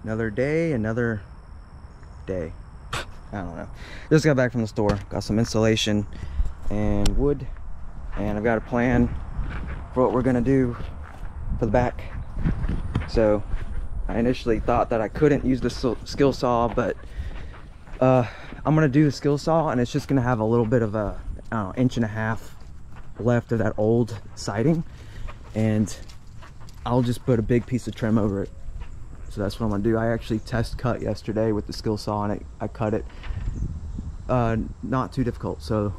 Another day, another day. I don't know. Just got back from the store, got some insulation and wood, and I've got a plan for what we're gonna do for the back. So I initially thought that I couldn't use the skill saw, but I'm gonna do the skill saw, and it's just gonna have a little bit of a, I don't know, 1.5 inches left of that old siding, and I'll just put a big piece of trim over it. So that's what I'm gonna do. I actually test cut yesterday with the skill saw, and I cut it not too difficult. So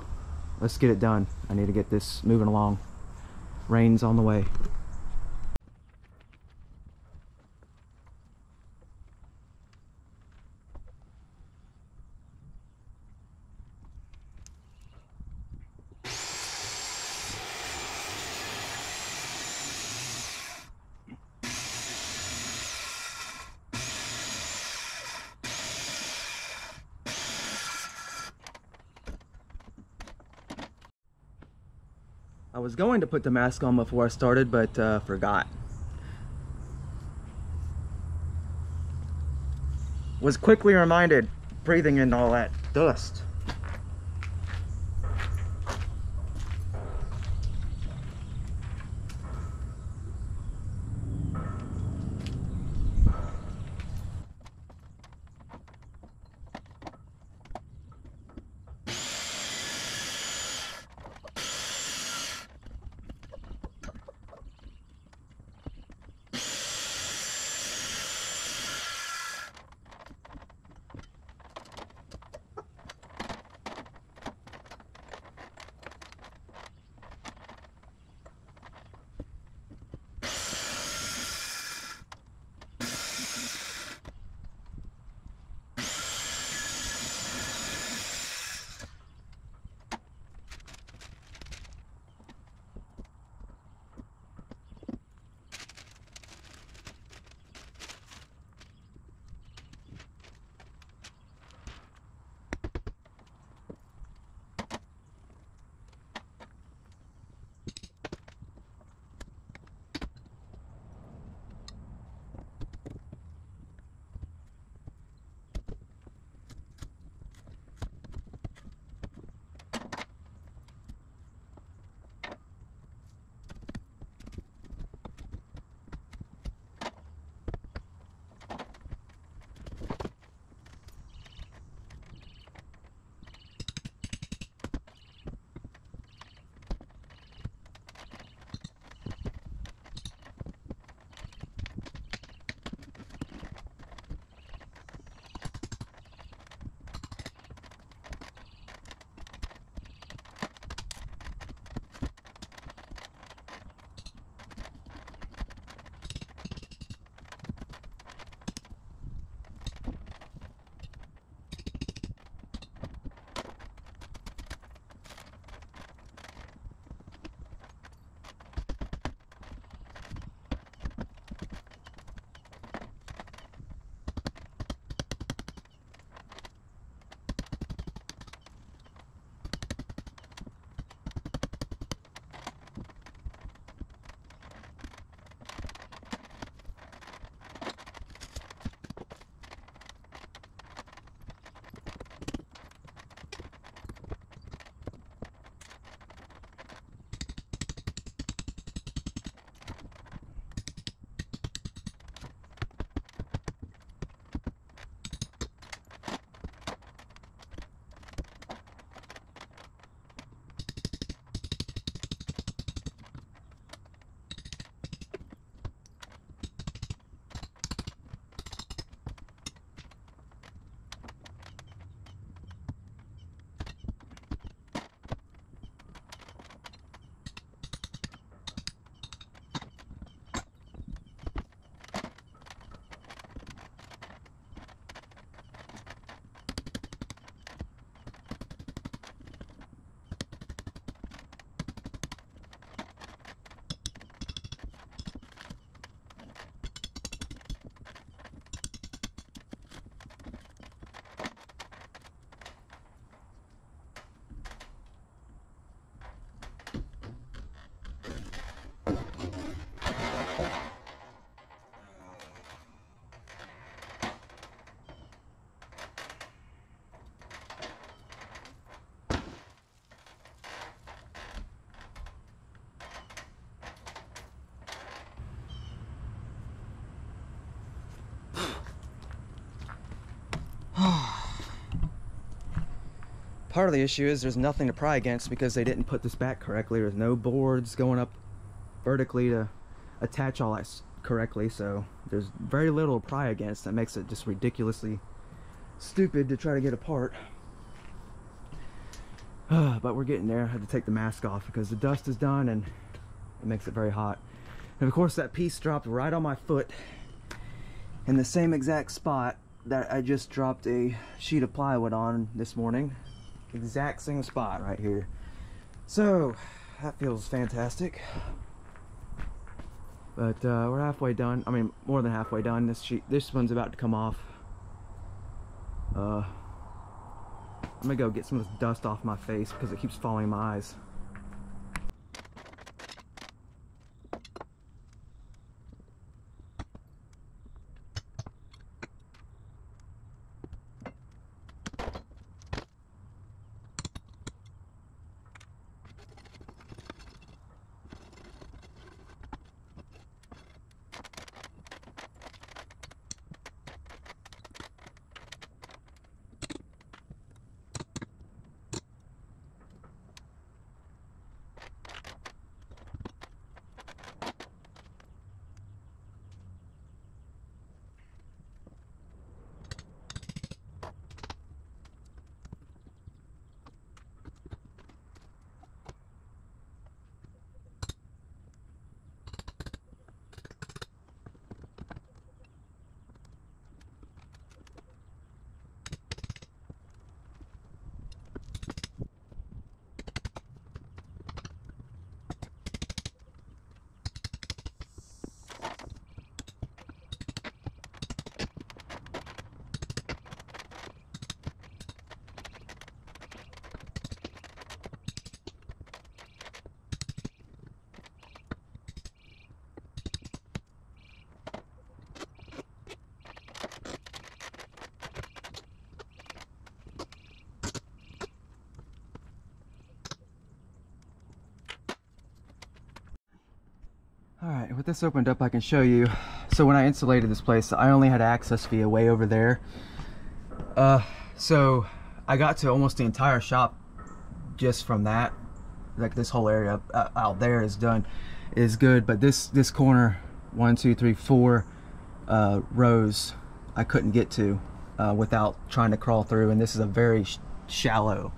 let's get it done. I need to get this moving along. Rain's on the way. I was going to put the mask on before I started, but forgot. Was quickly reminded, breathing in all that dust. Part of the issue is there's nothing to pry against because they didn't put this back correctly. There's no boards going up vertically to attach all that correctly, so there's very little to pry against. That makes it just ridiculously stupid to try to get apart. But we're getting there. I had to take the mask off because the dust is done and it makes it very hot. And of course that piece dropped right on my foot in the same exact spot that I just dropped a sheet of plywood on this morning. Exact same spot right here. So that feels fantastic. But we're halfway done. I mean, more than halfway done. This one's about to come off. I'm gonna go get some of this dust off my face because it keeps falling in my eyes. Alright, with this opened up I can show you. So when I insulated this place, I only had access via way over there. So I got to almost the entire shop just from that. Like this whole area out there is done, is good, but this corner, 1, 2, 3, 4 rows I couldn't get to without trying to crawl through, and this is a very shallow,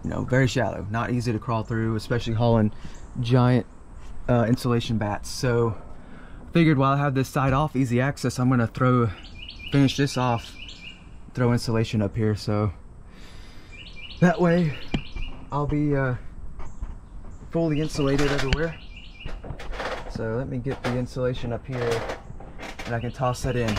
very shallow, not easy to crawl through, especially hauling giant insulation bats. So figured while I have this side off, easy access, I'm gonna finish this off, throw insulation up here, so that way I'll be fully insulated everywhere. So let me get the insulation up here and I can toss that in.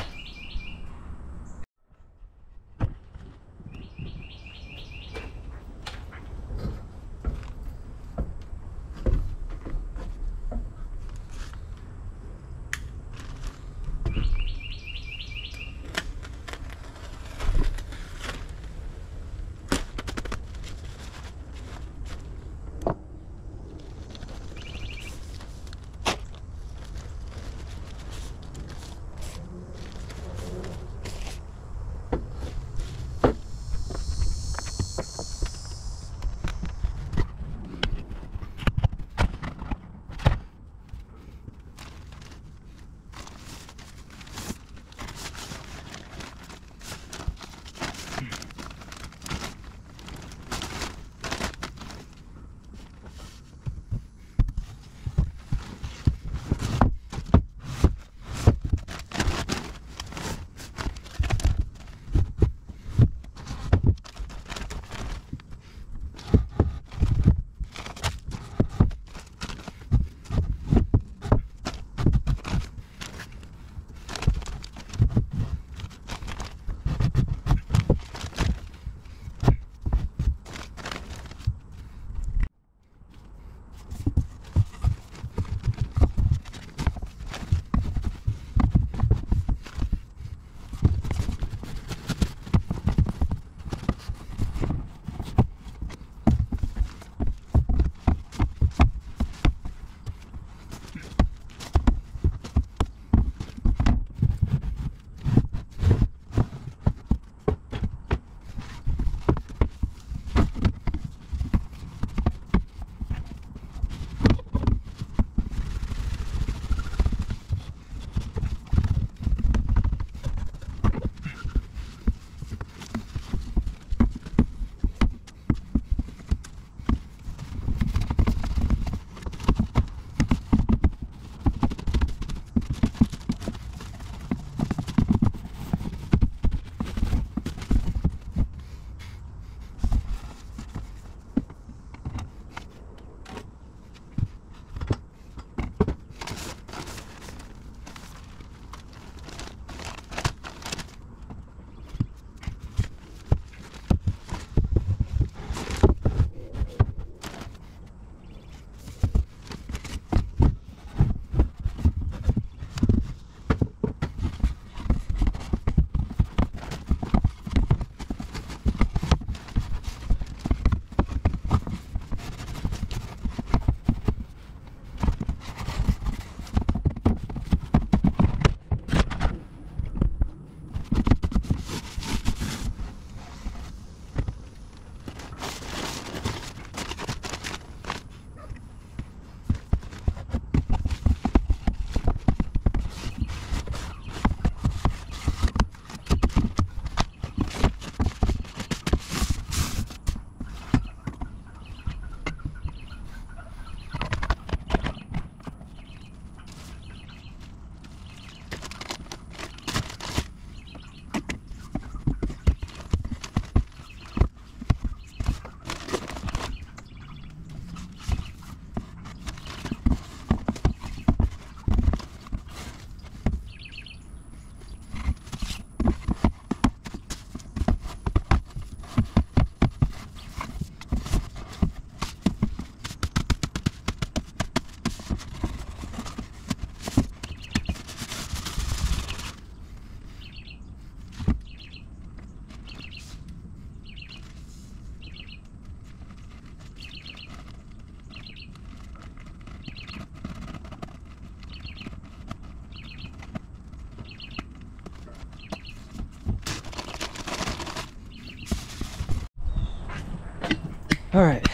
All right,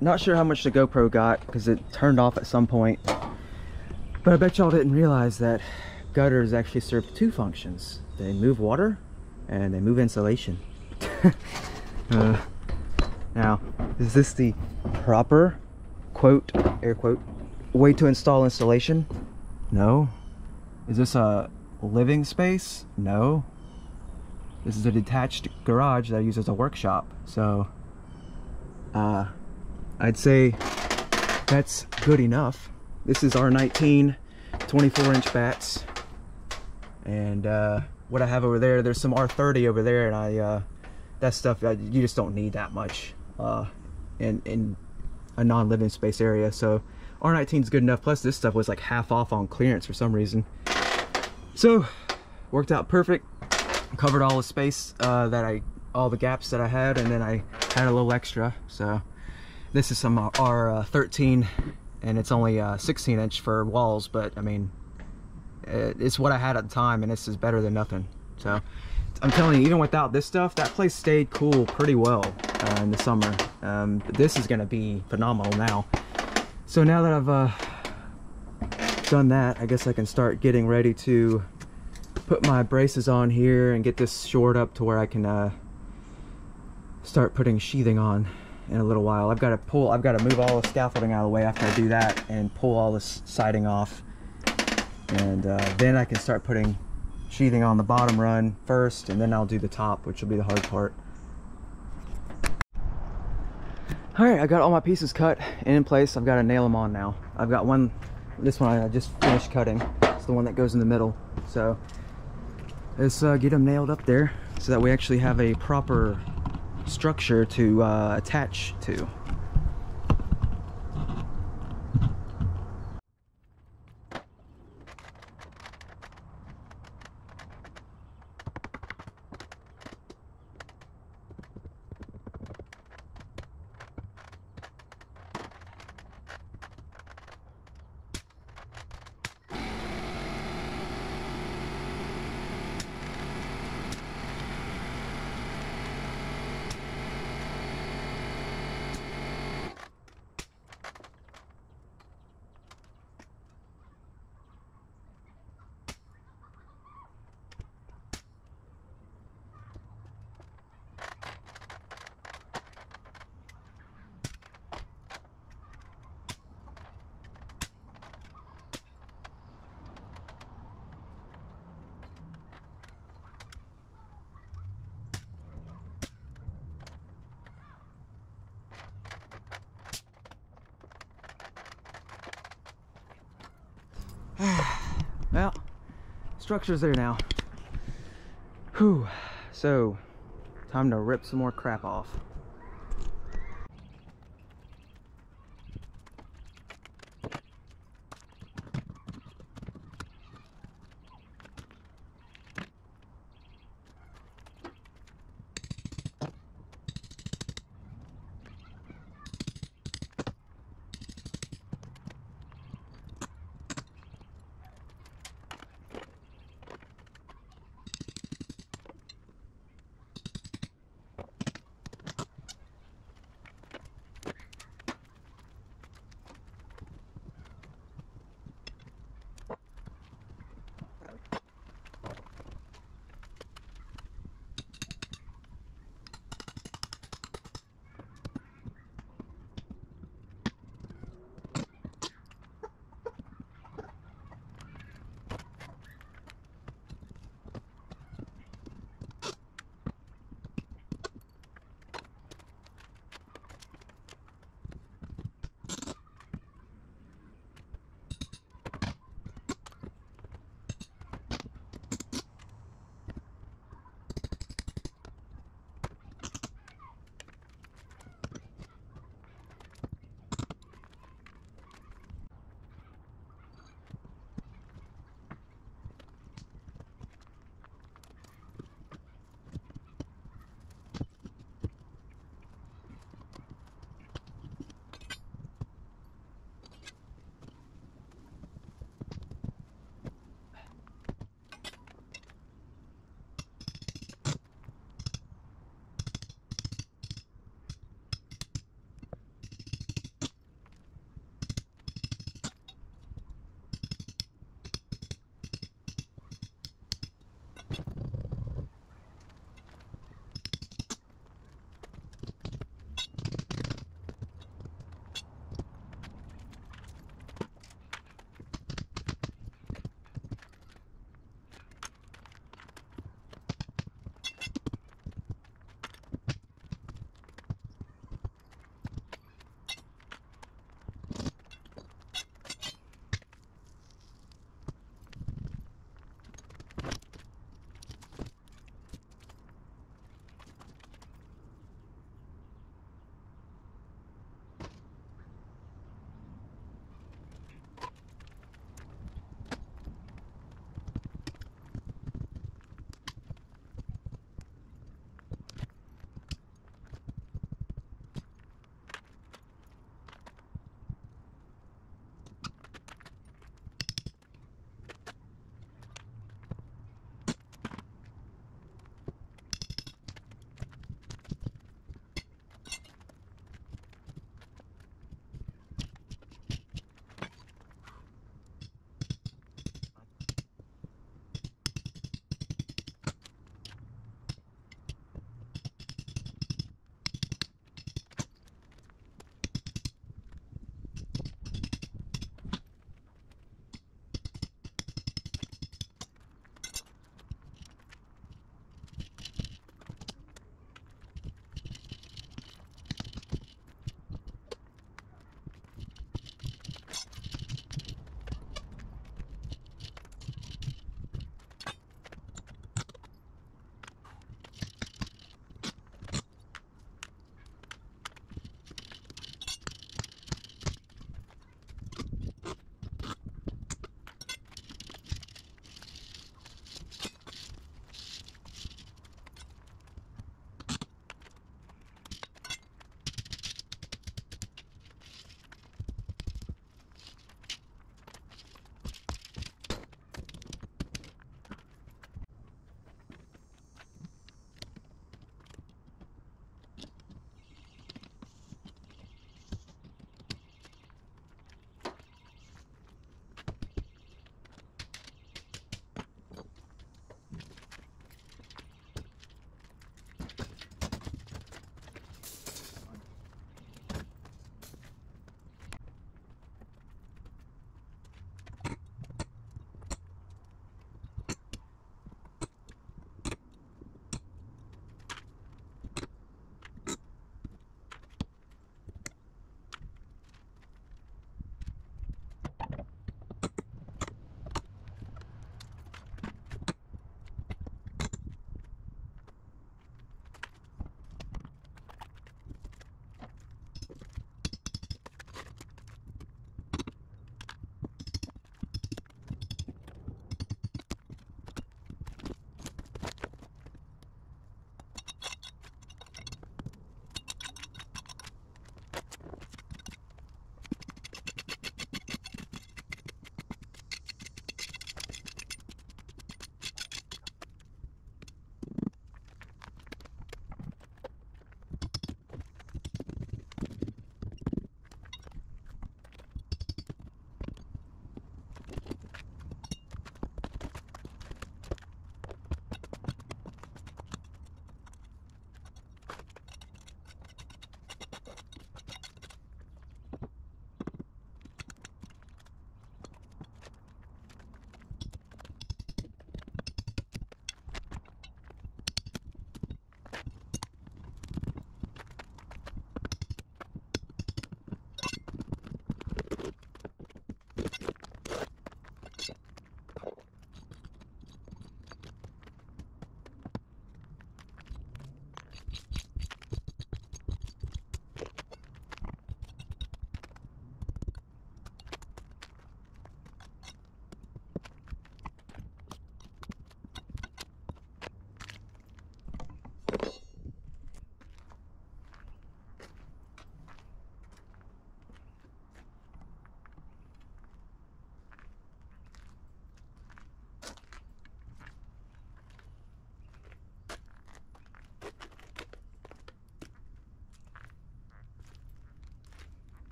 not sure how much the GoPro got because it turned off at some point, but I bet y'all didn't realize that gutters actually serve two functions. They move water and they move insulation. Now, is this the proper, quote, air quote, way to install insulation? No. Is this a living space? No. This is a detached garage that I use as a workshop. So, I'd say that's good enough. This is R19 24-inch bats. And what I have over there's some R30 over there, and that stuff, you just don't need that much in a non-living space area. So R19 is good enough. Plus this stuff was like half off on clearance for some reason. So worked out perfect. Covered all the space all the gaps that I had, and then I had a little extra. So this is some R13, and it's only 16-inch for walls, but I mean, it's what I had at the time, and this is better than nothing. So I'm telling you, even without this stuff, that place stayed cool pretty well in the summer. But this is gonna be phenomenal now. So now that I've done that, I guess I can start getting ready to put my braces on here and get this shored up to where I can start putting sheathing on in a little while. I've got to move all the scaffolding out of the way after I do that and pull all this siding off, and then I can start putting sheathing on the bottom run first, and then I'll do the top, which will be the hard part. All right, I got all my pieces cut and in place. I've got to nail them on now. I've got this one I just finished cutting. It's the one that goes in the middle. So let's get them nailed up there so that we actually have a proper structure to attach to. Well, structure's there now. Whew. So, time to rip some more crap off.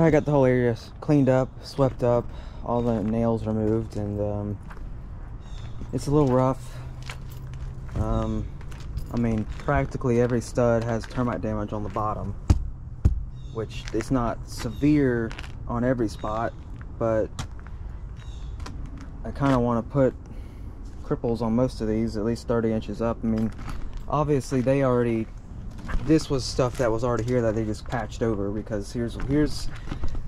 I got the whole area cleaned up, swept up, all the nails removed, and it's a little rough. I mean, practically every stud has termite damage on the bottom, which is not severe on every spot, but I kind of want to put cripples on most of these, at least 30 inches up. I mean, obviously this was stuff that was already here that they just patched over, because here's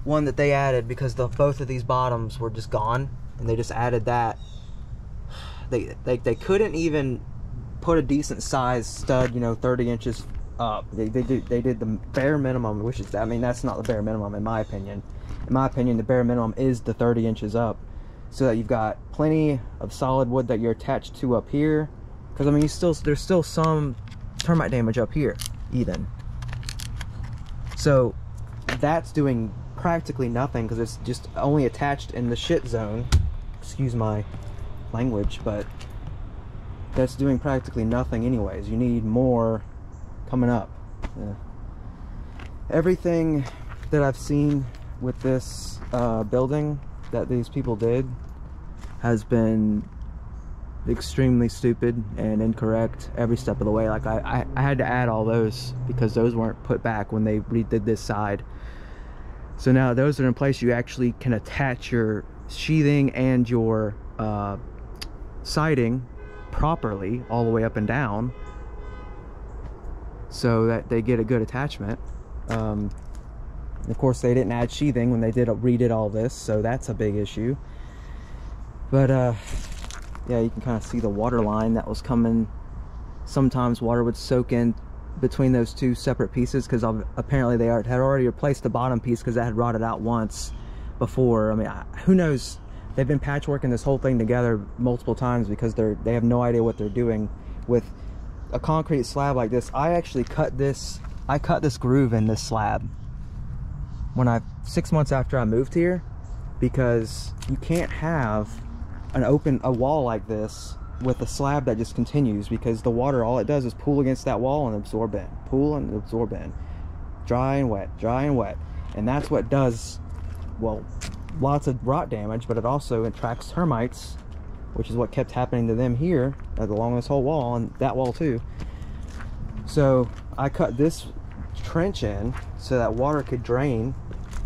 one that they added because both of these bottoms were just gone, and they just added that. They couldn't even put a decent size stud, you know, 30 inches up. They did the bare minimum, which is, I mean, that's not the bare minimum in my opinion. In my opinion, the bare minimum is the 30 inches up, so that you've got plenty of solid wood that you're attached to up here. Because I mean, there's still some termite damage up here even. So that's doing practically nothing because it's just only attached in the shit zone. Excuse my language, but that's doing practically nothing anyways. You need more coming up. Yeah. Everything that I've seen with this building that these people did has been extremely stupid and incorrect every step of the way. Like I had to add all those because those weren't put back when they redid this side. So now those are in place. You actually can attach your sheathing and your siding properly all the way up and down, so that they get a good attachment. Of course, they didn't add sheathing when they redid all this, so that's a big issue. But yeah, you can kind of see the water line that was coming. Sometimes water would soak in between those two separate pieces, because apparently they had already replaced the bottom piece because that had rotted out once before. I mean, who knows? They've been patchworking this whole thing together multiple times because they have no idea what they're doing with a concrete slab like this. I actually cut this groove in this slab when 6 months after I moved here, because you can't have a wall like this with a slab that just continues, because the water, all it does is pool against that wall and absorb in, pool and absorb in, dry and wet, and that's what does, well, lots of rot damage, but it also attracts termites, which is what kept happening to them here along this whole wall and that wall too. So I cut this trench in so that water could drain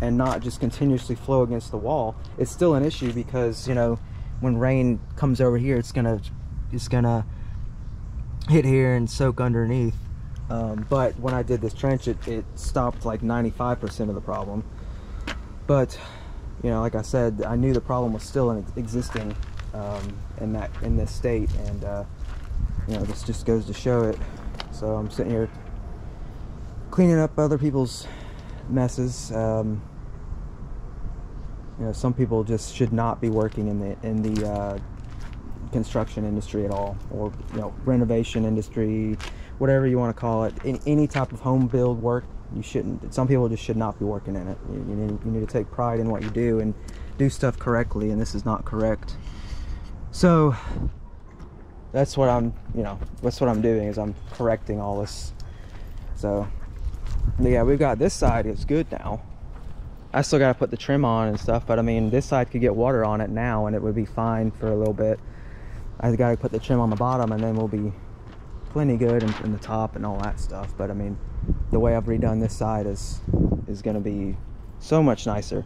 and not just continuously flow against the wall. It's still an issue because, you know, when rain comes over here, it's gonna hit here and soak underneath. But when I did this trench, it stopped like 95% of the problem. But you know, like I said, I knew the problem was still existing in this state, and you know, this just goes to show it. So I'm sitting here cleaning up other people's messes. You know, some people just should not be working in the construction industry at all, or, you know, renovation industry, whatever you want to call it. Any type of home build work, you shouldn't. Some people just should not be working in it. You need to take pride in what you do and do stuff correctly, and this is not correct. So that's what I'm doing, is I'm correcting all this. So yeah, we've got this side is good now. I still got to put the trim on and stuff, but I mean, this side could get water on it now and it would be fine for a little bit. I got to put the trim on the bottom, and then we'll be plenty good in the top and all that stuff. But I mean, the way I've redone this side is going to be so much nicer.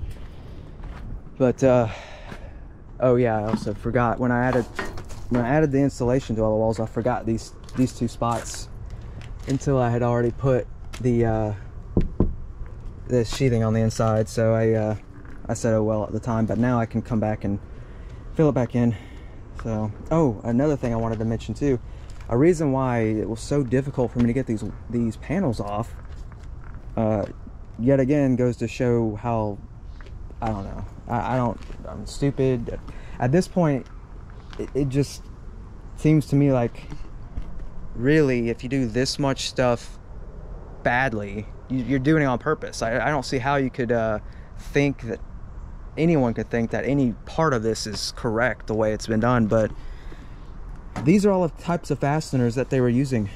But oh yeah, I also forgot, when I added the insulation to all the walls, I forgot these two spots until I had already put the sheathing on the inside. So I said, oh well, at the time, but now I can come back and fill it back in. So, oh, another thing I wanted to mention too, a reason why it was so difficult for me to get these panels off, yet again goes to show how, I don't know, I'm stupid. At this point, it just seems to me like, really, if you do this much stuff badly, you're doing it on purpose. I don't see how you could think that anyone could think that any part of this is correct the way it's been done. But these are all the types of fasteners that they were using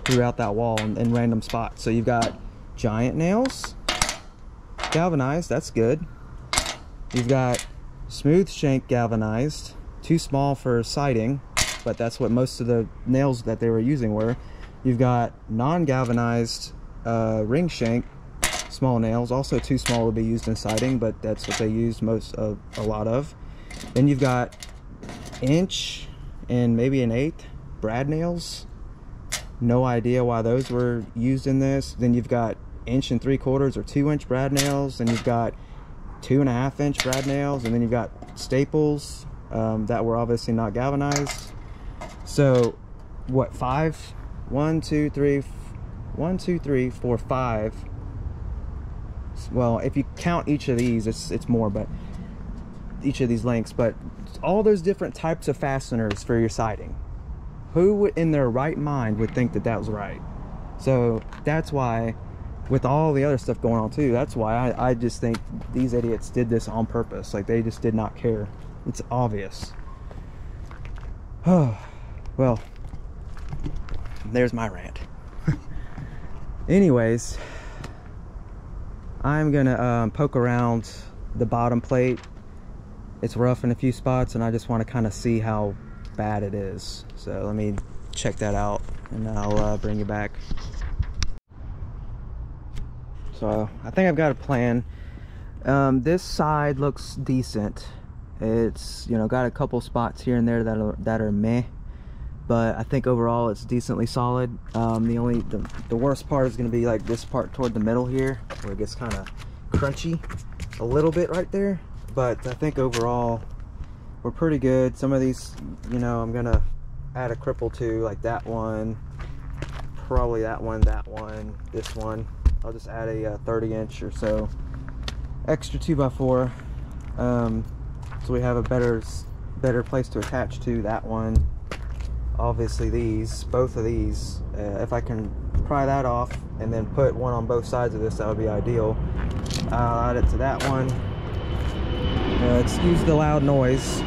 throughout that wall in random spots. So you've got giant nails, galvanized, that's good. You've got smooth shank galvanized, too small for siding, but that's what most of the nails that they were using were. You've got non-galvanized ring shank small nails, also too small to be used in siding, but that's what they used a lot of. Then you've got inch and maybe an 1/8 brad nails. No idea why those were used in this. Then you've got 1 3/4 or 2-inch brad nails. Then you've got 2.5-inch brad nails, and then you've got staples that were obviously not galvanized. So what, 5? 1 2 3 1 2 3 4 5. Well, if you count each of these, it's more, but each of these lengths, but all those different types of fasteners for your siding. Who would, in their right mind, would think that that was right? So that's why, with all the other stuff going on too, that's why I just think these idiots did this on purpose. Like, they just did not care. It's obvious. Oh, well, there's my rant. Anyways, I'm gonna poke around the bottom plate. It's rough in a few spots, and I just want to kind of see how bad it is. So let me check that out, and I'll bring you back. So I think I've got a plan. This side looks decent. It's, you know, got a couple spots here and there that are meh, but I think overall it's decently solid. The worst part is going to be like this part toward the middle here, where it gets kind of crunchy a little bit right there. But I think overall we're pretty good. Some of these, you know, I'm gonna add a cripple to, like that one, probably that one, this one. I'll just add a 30-inch or so extra 2x4, so we have a better place to attach to that one. Obviously both of these, if I can pry that off and then put one on both sides of this, that would be ideal. I'll add it to that one. Excuse the loud noise.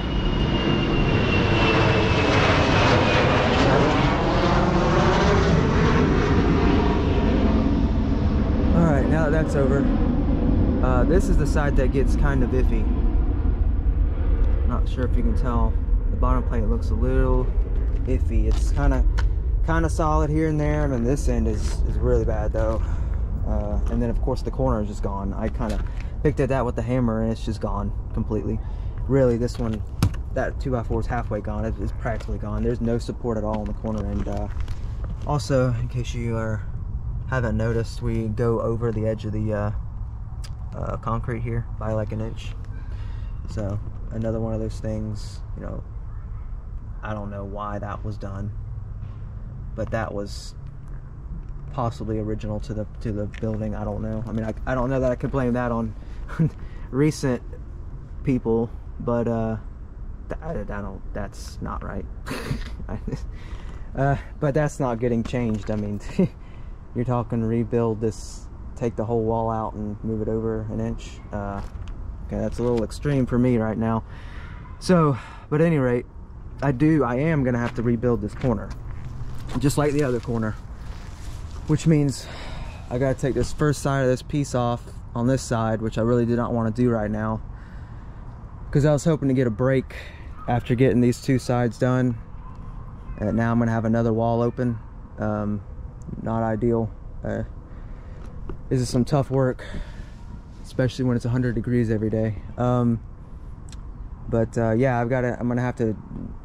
Alright, now that that's over, this is the side that gets kind of iffy. Not sure if you can tell. The bottom plate looks a little iffy. It's kind of solid here and there, and then this end is really bad though. And then of course the corner is just gone. I kind of picked at that with the hammer, and it's just gone completely. Really, this one, that 2x4 is halfway gone. It's practically gone. There's no support at all on the corner end. Also, in case you haven't noticed, we go over the edge of the concrete here by like 1 inch. So another one of those things, you know, I don't know why that was done, but that was possibly original to the building. I don't know. I mean, I don't know that I could blame that on recent people, but that's not right. But that's not getting changed. I mean, you're talking rebuild this, take the whole wall out and move it over 1 inch. Okay, that's a little extreme for me right now. So, but at any rate, I am gonna have to rebuild this corner, just like the other corner, which means I gotta take this first side of this piece off on this side, which I really do not want to do right now, because I was hoping to get a break after getting these two sides done. And now I'm gonna have another wall open. Not ideal. This is some tough work, especially when it's 100 degrees every day. Yeah, I'm gonna have to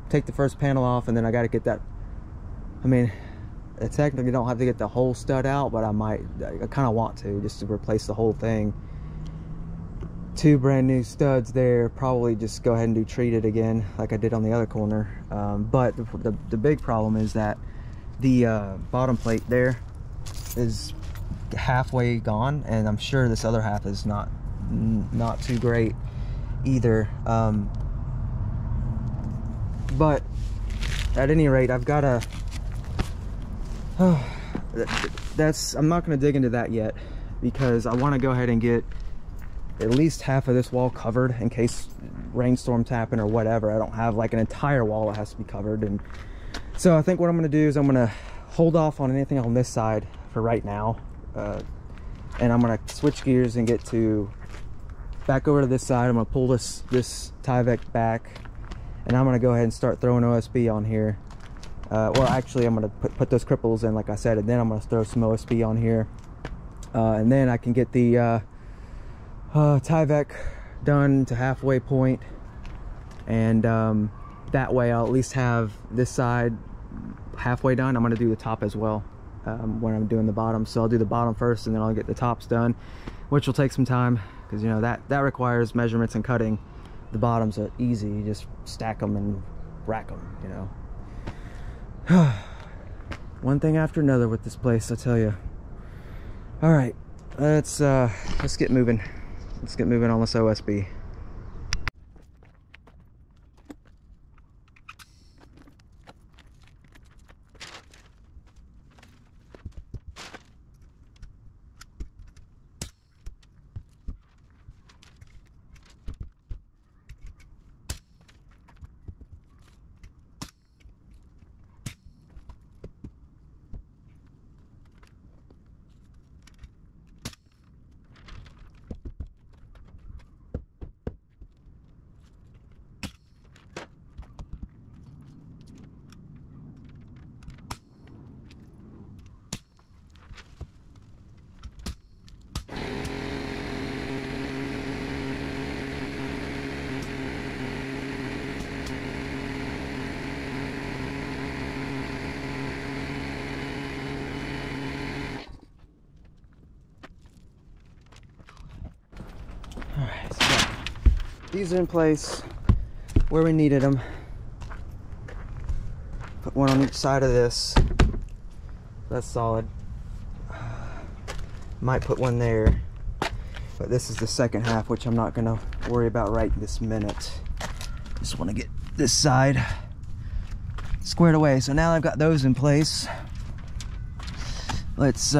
take the first panel off, and then I gotta get that. I mean, I technically don't have to get the whole stud out, but I kind of want to, just to replace the whole thing. 2 brand new studs there. Probably just go ahead and do treated again like I did on the other corner. But the big problem is that the bottom plate there is halfway gone, and I'm sure this other half is not too great either. But at any rate, I've got to I'm not going to dig into that yet, because I want to go ahead and get at least half of this wall covered in case rainstorms happen or whatever. I don't have like an entire wall that has to be covered. And so I think what I'm going to do is I'm going to hold off on anything on this side for right now. and I'm gonna switch gears and get to back over to this side. I'm gonna pull this Tyvek back, and I'm gonna go ahead and start throwing OSB on here. Well, actually, I'm gonna put those cripples in, like I said, and then I'm gonna throw some OSB on here, and then I can get the Tyvek done to halfway point, and that way I'll at least have this side halfway done. I'm gonna do the top as well when I'm doing the bottom, so I'll do the bottom first, and then I'll get the tops done, which will take some time because, you know, that requires measurements and cutting. The bottoms are easy, you just stack them and rack them, you know. One thing after another with this place, I tell you. All right, let's get moving. Let's get moving on this OSB. Alright, so these are in place where we needed them. Put one on each side of this. That's solid. Might put one there, but this is the second half, which I'm not gonna worry about right this minute. Just want to get this side squared away. So now I've got those in place. Let's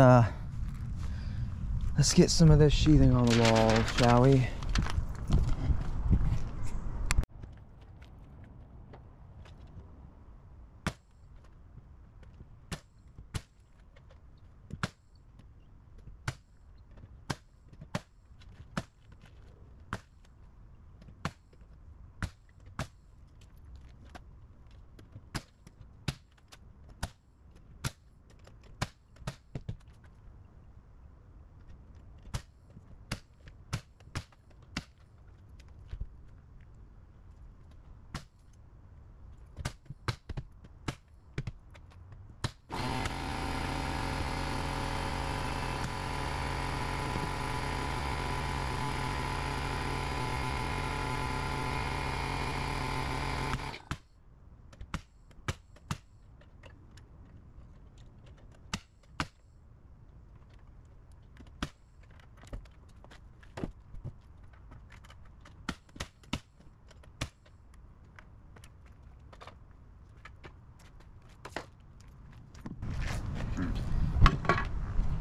get some of this sheathing on the wall, shall we?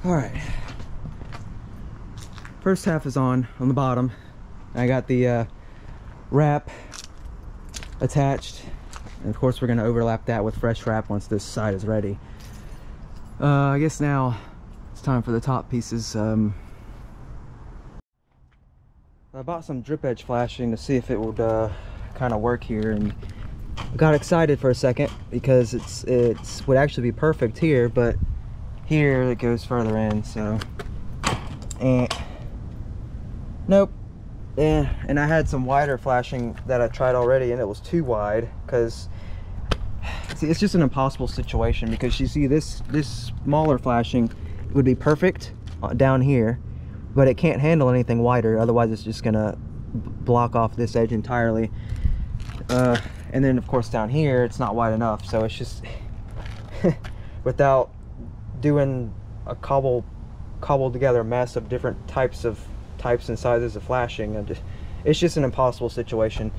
All right, first half is on the bottom. I got the wrap attached, and of course we're going to overlap that with fresh wrap once this side is ready. I guess now it's time for the top pieces. I bought some drip edge flashing to see if it would kind of work here, and got excited for a second because it would actually be perfect here, but here it goes further in, so nope. And I had some wider flashing that I tried already, and it was too wide, because see, it's just an impossible situation, because you see this smaller flashing would be perfect down here, but it can't handle anything wider, otherwise it's just gonna block off this edge entirely. And then of course down here it's not wide enough, so it's just without doing a cobbled together mess of different types and sizes of flashing, it's just an impossible situation.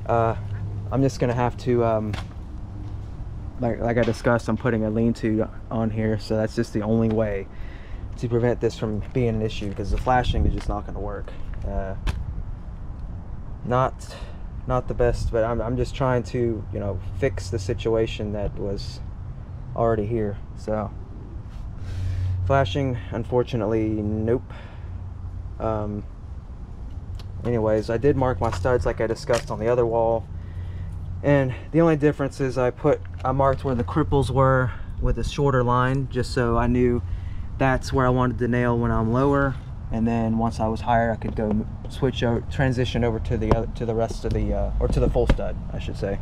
I'm just gonna have to like I discussed, I'm putting a lean-to on here, so that's just the only way to prevent this from being an issue, because the flashing is just not going to work. Not the best, but I'm just trying to, you know, fix the situation that was already here. So Flashing, unfortunately, nope. Anyways, I did mark my studs like I discussed on the other wall, and the only difference is I marked where the cripples were with a shorter line, just so I knew that's where I wanted to nail when I'm lower, and then once I was higher I could go transition over to the rest of the or to the full stud, I should say,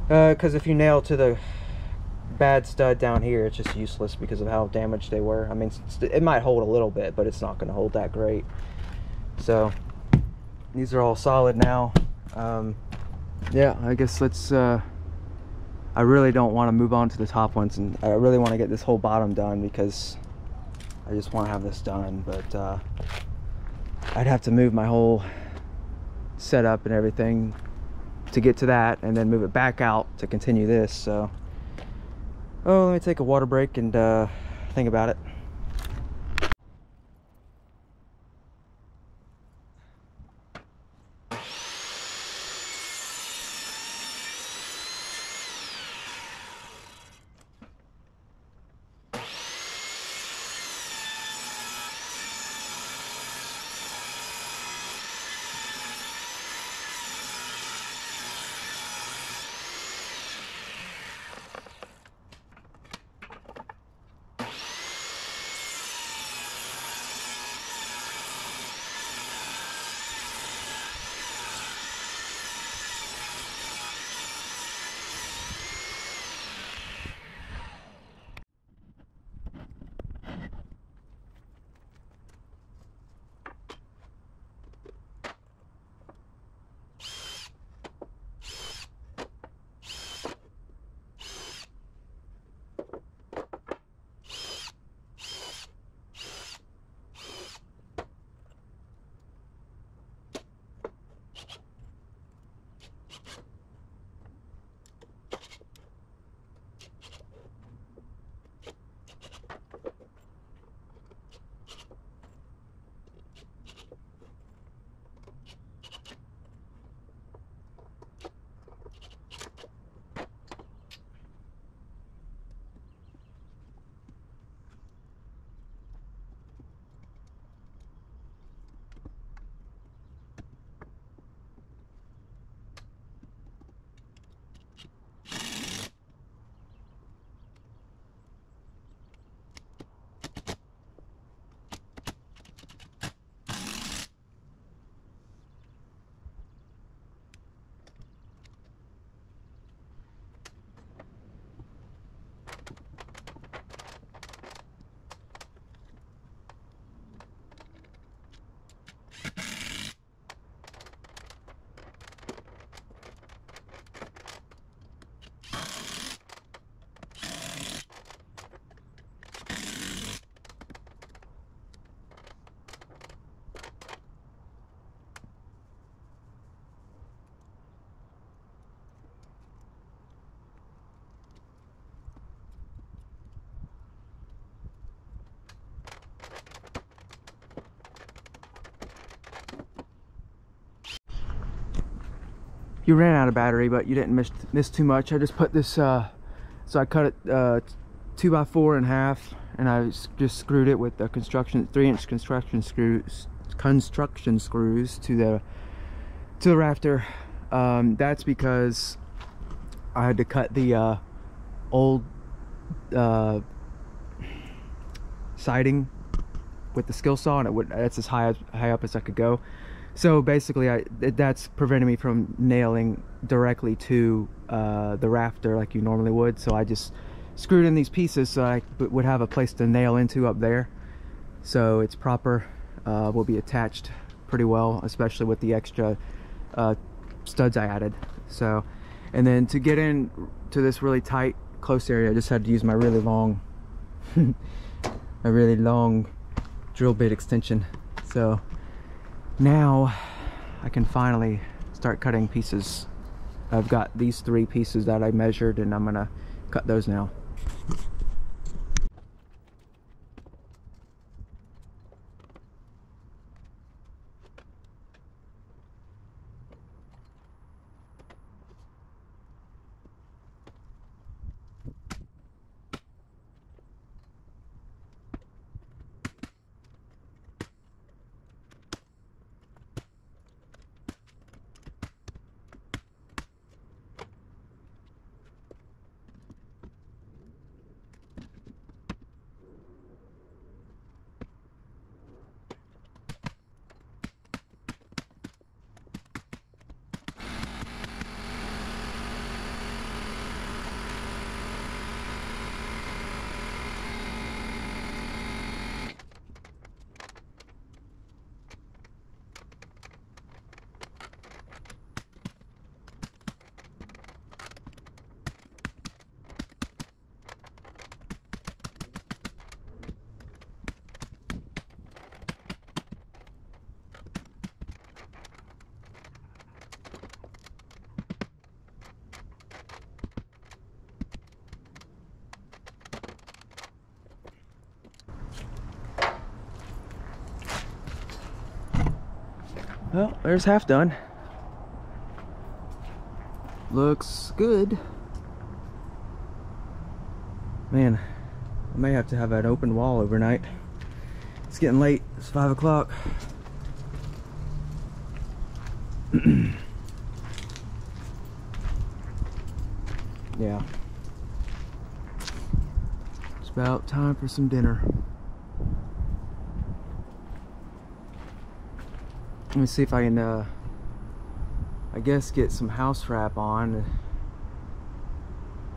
because if you nail to the bad stud down here, it's just useless because of how damaged they were. I mean, it might hold a little bit, but it's not going to hold that great. So these are all solid now. Yeah, I guess let's I really don't want to move on to the top ones, and I really want to get this whole bottom done because I just want to have this done. But I'd have to move my whole setup and everything to get to that, and then move it back out to continue this. So let me take a water break and think about it. You ran out of battery, but you didn't miss too much. I just put this, so I cut it 2x4 in half, and I just screwed it with the 3-inch construction screws to the rafter. That's because I had to cut the old siding with the skill saw, and that's as high up as I could go. So basically that's preventing me from nailing directly to the rafter like you normally would. So I just screwed in these pieces so I would have a place to nail into up there. So it's proper, will be attached pretty well, especially with the extra studs I added. So, and then to get in to this really tight, close area, I just had to use my really long drill bit extension. So now I can finally start cutting pieces. I've got these 3 pieces that I measured, and I'm gonna cut those now. Well, there's half done. Looks good. Man, I may have to have an open wall overnight. It's getting late. It's 5 o'clock. Yeah. It's about time for some dinner. Let me see if I can, I guess, get some house wrap on.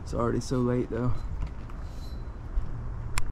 It's already so late though.